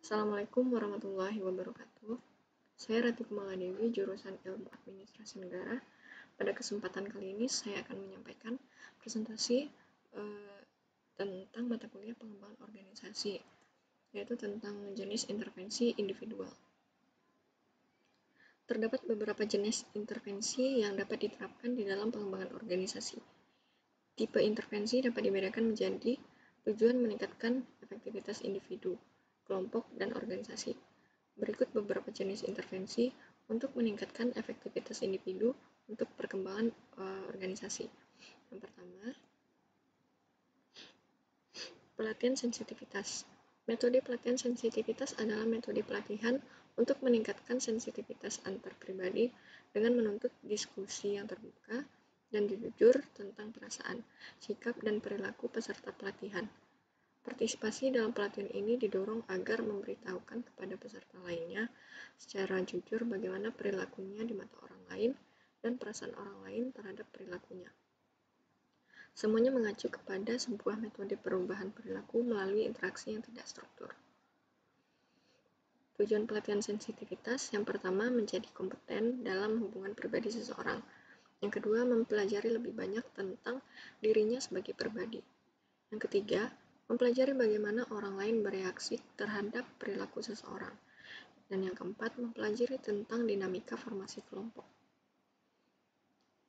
Assalamualaikum warahmatullahi wabarakatuh. Saya Rati Kumaladewi, jurusan Ilmu Administrasi Negara. Pada kesempatan kali ini saya akan menyampaikan presentasi tentang mata kuliah pengembangan organisasi, yaitu tentang jenis intervensi individual. Terdapat beberapa jenis intervensi yang dapat diterapkan di dalam pengembangan organisasi. Tipe intervensi dapat dibedakan menjadi tujuan meningkatkan efektivitas individu, kelompok, dan organisasi. Berikut beberapa jenis intervensi untuk meningkatkan efektivitas individu untuk perkembangan organisasi. Yang pertama, pelatihan sensitivitas. Metode pelatihan sensitivitas adalah metode pelatihan untuk meningkatkan sensitivitas antar pribadi dengan menuntut diskusi yang terbuka dan jujur tentang perasaan, sikap, dan perilaku peserta pelatihan. Partisipasi dalam pelatihan ini didorong agar memberitahukan kepada peserta lainnya secara jujur bagaimana perilakunya di mata orang lain dan perasaan orang lain terhadap perilakunya. Semuanya mengacu kepada sebuah metode perubahan perilaku melalui interaksi yang tidak struktur. Tujuan pelatihan sensitivitas yang pertama menjadi kompeten dalam hubungan pribadi seseorang. Yang kedua, mempelajari lebih banyak tentang dirinya sebagai pribadi. Yang ketiga, mempelajari bagaimana orang lain bereaksi terhadap perilaku seseorang. Dan yang keempat, mempelajari tentang dinamika formasi kelompok.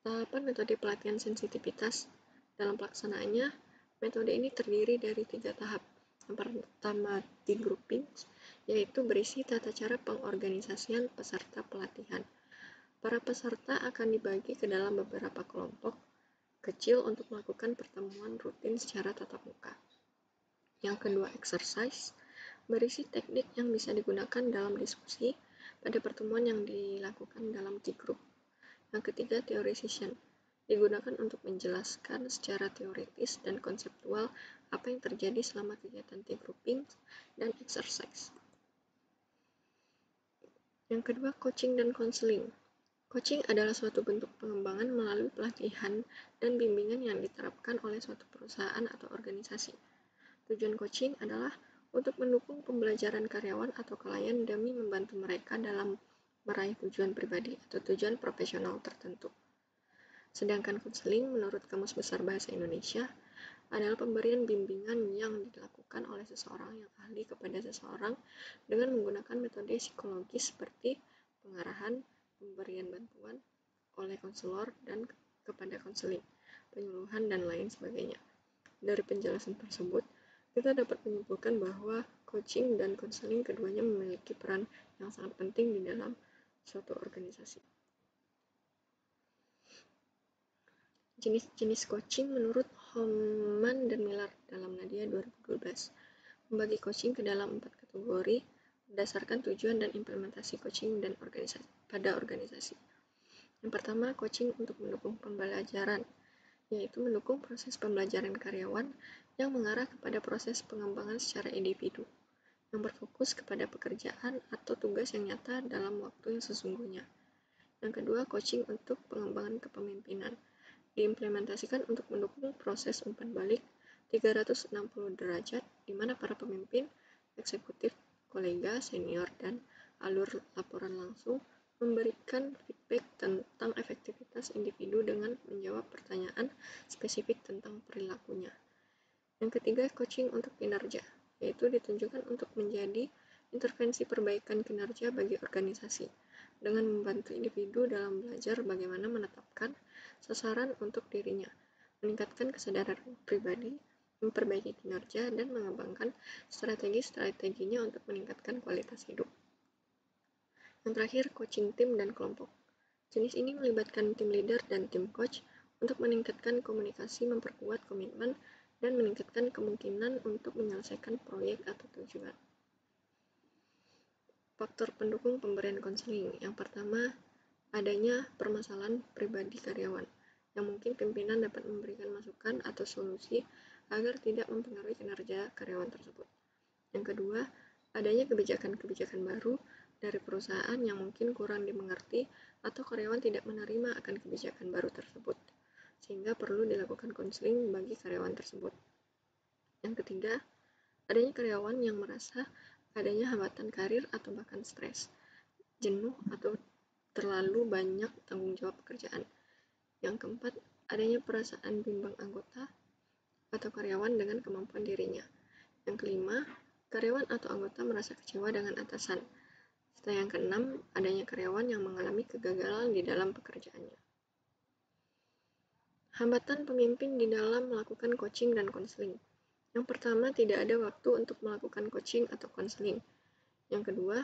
Tahapan metode pelatihan sensitivitas. Dalam pelaksanaannya, metode ini terdiri dari 3 tahap. Yang pertama, team grouping, yaitu berisi tata cara pengorganisasian peserta pelatihan. Para peserta akan dibagi ke dalam beberapa kelompok kecil untuk melakukan pertemuan rutin secara tatap muka. Yang kedua, exercise, berisi teknik yang bisa digunakan dalam diskusi pada pertemuan yang dilakukan dalam T-group. Yang ketiga, theory session, digunakan untuk menjelaskan secara teoritis dan konseptual apa yang terjadi selama kegiatan T-grouping dan exercise. Yang kedua, coaching dan counseling. Coaching adalah suatu bentuk pengembangan melalui pelatihan dan bimbingan yang diterapkan oleh suatu perusahaan atau organisasi. Tujuan coaching adalah untuk mendukung pembelajaran karyawan atau klien demi membantu mereka dalam meraih tujuan pribadi atau tujuan profesional tertentu. Sedangkan konseling menurut Kamus Besar Bahasa Indonesia adalah pemberian bimbingan yang dilakukan oleh seseorang yang ahli kepada seseorang dengan menggunakan metode psikologis seperti pengarahan, pemberian bantuan oleh konselor dan kepada konseling, penyuluhan, dan lain sebagainya. Dari penjelasan tersebut, kita dapat menyimpulkan bahwa coaching dan konseling keduanya memiliki peran yang sangat penting di dalam suatu organisasi. Jenis-jenis coaching menurut Homan dan Miller dalam Nadia 2012 membagi coaching ke dalam 4 kategori berdasarkan tujuan dan implementasi coaching dan pada organisasi. Yang pertama, coaching untuk mendukung pembelajaran, yaitu mendukung proses pembelajaran karyawan yang mengarah kepada proses pengembangan secara individu, yang berfokus kepada pekerjaan atau tugas yang nyata dalam waktu yang sesungguhnya. Yang kedua, coaching untuk pengembangan kepemimpinan, diimplementasikan untuk mendukung proses umpan balik 360 derajat di mana para pemimpin, eksekutif, kolega, senior, dan alur laporan langsung memberikan feedback tentang efektivitas individu dengan menjawab pertanyaan spesifik tentang perilakunya. Yang ketiga, coaching untuk kinerja, yaitu ditunjukkan untuk menjadi intervensi perbaikan kinerja bagi organisasi dengan membantu individu dalam belajar bagaimana menetapkan sasaran untuk dirinya, meningkatkan kesadaran pribadi, memperbaiki kinerja, dan mengembangkan strategi-strateginya untuk meningkatkan kualitas hidup. Yang terakhir, coaching tim dan kelompok. Jenis ini melibatkan tim leader dan tim coach untuk meningkatkan komunikasi, memperkuat komitmen, dan meningkatkan kemungkinan untuk menyelesaikan proyek atau tujuan. Faktor pendukung pemberian konseling. Yang pertama, adanya permasalahan pribadi karyawan, yang mungkin pimpinan dapat memberikan masukan atau solusi agar tidak mempengaruhi kinerja karyawan tersebut. Yang kedua, adanya kebijakan-kebijakan baru dari perusahaan yang mungkin kurang dimengerti atau karyawan tidak menerima akan kebijakan baru tersebut, sehingga perlu dilakukan konseling bagi karyawan tersebut. Yang ketiga, adanya karyawan yang merasa adanya hambatan karir atau bahkan stres, jenuh atau terlalu banyak tanggung jawab pekerjaan. Yang keempat, adanya perasaan bimbang anggota atau karyawan dengan kemampuan dirinya. Yang kelima, karyawan atau anggota merasa kecewa dengan atasan. Serta yang keenam, adanya karyawan yang mengalami kegagalan di dalam pekerjaannya. Hambatan pemimpin di dalam melakukan coaching dan konseling. Yang pertama, tidak ada waktu untuk melakukan coaching atau konseling. Yang kedua,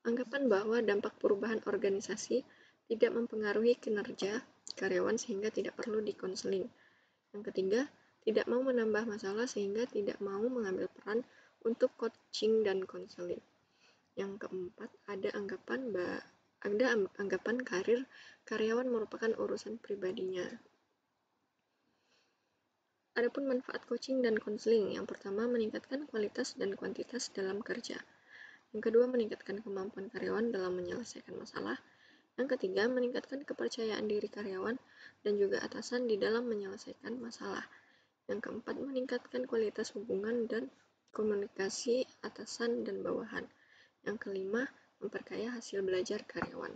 anggapan bahwa dampak perubahan organisasi tidak mempengaruhi kinerja karyawan sehingga tidak perlu dikonseling. Yang ketiga, tidak mau menambah masalah sehingga tidak mau mengambil peran untuk coaching dan konseling. Yang keempat, ada anggapan karir karyawan merupakan urusan pribadinya. Adapun manfaat coaching dan konseling, yang pertama meningkatkan kualitas dan kuantitas dalam kerja. Yang kedua, meningkatkan kemampuan karyawan dalam menyelesaikan masalah. Yang ketiga, meningkatkan kepercayaan diri karyawan dan juga atasan di dalam menyelesaikan masalah. Yang keempat, meningkatkan kualitas hubungan dan komunikasi atasan dan bawahan. Yang kelima, memperkaya hasil belajar karyawan.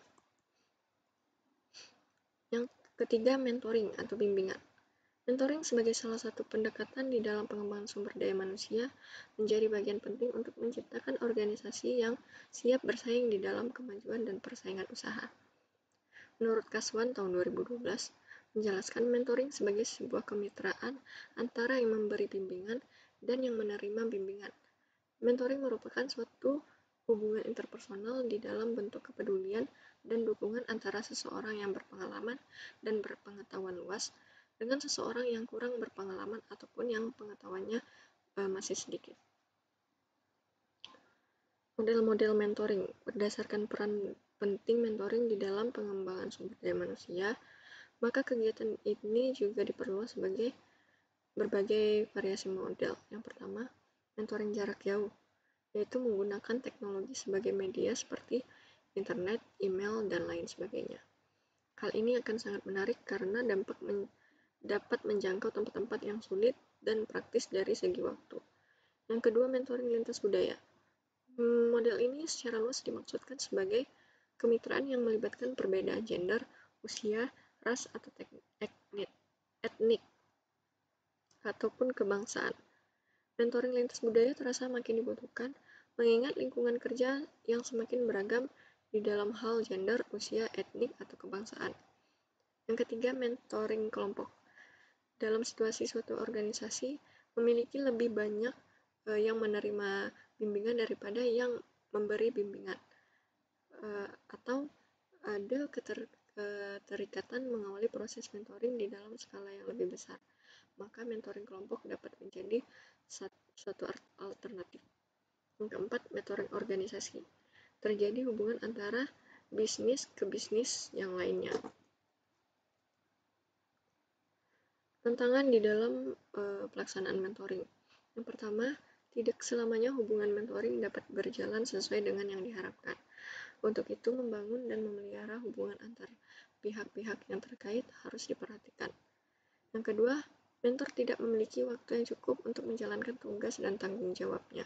Yang ketiga, mentoring atau bimbingan. Mentoring sebagai salah satu pendekatan di dalam pengembangan sumber daya manusia menjadi bagian penting untuk menciptakan organisasi yang siap bersaing di dalam kemajuan dan persaingan usaha. Menurut Kaswan tahun 2012, menjelaskan mentoring sebagai sebuah kemitraan antara yang memberi bimbingan dan yang menerima bimbingan. Mentoring merupakan suatu hubungan interpersonal di dalam bentuk kepedulian dan dukungan antara seseorang yang berpengalaman dan berpengetahuan luas dengan seseorang yang kurang berpengalaman ataupun yang pengetahuannya masih sedikit. Model-model mentoring berdasarkan peran penting mentoring di dalam pengembangan sumber daya manusia, maka kegiatan ini juga diperluas sebagai berbagai variasi model. Yang pertama, mentoring jarak jauh, yaitu menggunakan teknologi sebagai media seperti internet, email, dan lain sebagainya. Hal ini akan sangat menarik karena dapat menjangkau tempat-tempat yang sulit dan praktis dari segi waktu. Yang kedua, mentoring lintas budaya. Model ini secara luas dimaksudkan sebagai kemitraan yang melibatkan perbedaan gender, usia, ras, atau etnik, ataupun kebangsaan. Mentoring lintas budaya terasa makin dibutuhkan mengingat lingkungan kerja yang semakin beragam di dalam hal gender, usia, etnik, atau kebangsaan. Yang ketiga, mentoring kelompok. Dalam situasi suatu organisasi memiliki lebih banyak yang menerima bimbingan daripada yang memberi bimbingan, atau ada keterikatan mengawali proses mentoring di dalam skala yang lebih besar, maka mentoring kelompok dapat menjadi suatu alternatif. Yang keempat, mentoring organisasi. Terjadi hubungan antara bisnis ke bisnis yang lainnya. Tantangan di dalam pelaksanaan mentoring. Yang pertama, tidak selamanya hubungan mentoring dapat berjalan sesuai dengan yang diharapkan. Untuk itu, membangun dan memelihara hubungan antar pihak-pihak yang terkait harus diperhatikan. Yang kedua, mentor tidak memiliki waktu yang cukup untuk menjalankan tugas dan tanggung jawabnya.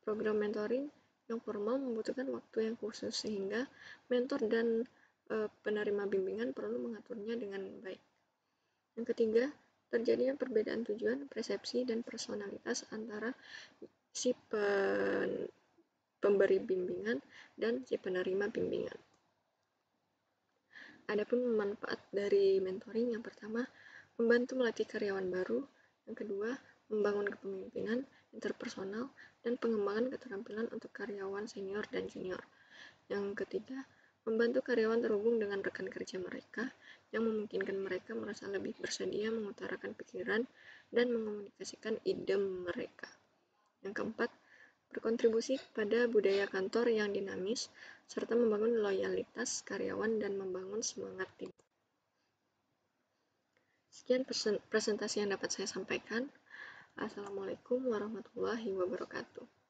Program mentoring yang formal membutuhkan waktu yang khusus sehingga mentor dan penerima bimbingan perlu mengaturnya dengan baik. Yang ketiga, terjadinya perbedaan tujuan, persepsi, dan personalitas antara si pemberi bimbingan dan si penerima bimbingan. Adapun manfaat dari mentoring, yang pertama, membantu melatih karyawan baru. Yang kedua, membangun kepemimpinan interpersonal dan pengembangan keterampilan untuk karyawan senior dan junior. Yang ketiga, membantu karyawan terhubung dengan rekan kerja mereka yang memungkinkan mereka merasa lebih bersedia mengutarakan pikiran dan mengomunikasikan ide mereka. Yang keempat, berkontribusi pada budaya kantor yang dinamis serta membangun loyalitas karyawan dan membangun semangat tim. Sekian presentasi yang dapat saya sampaikan. Assalamualaikum warahmatullahi wabarakatuh.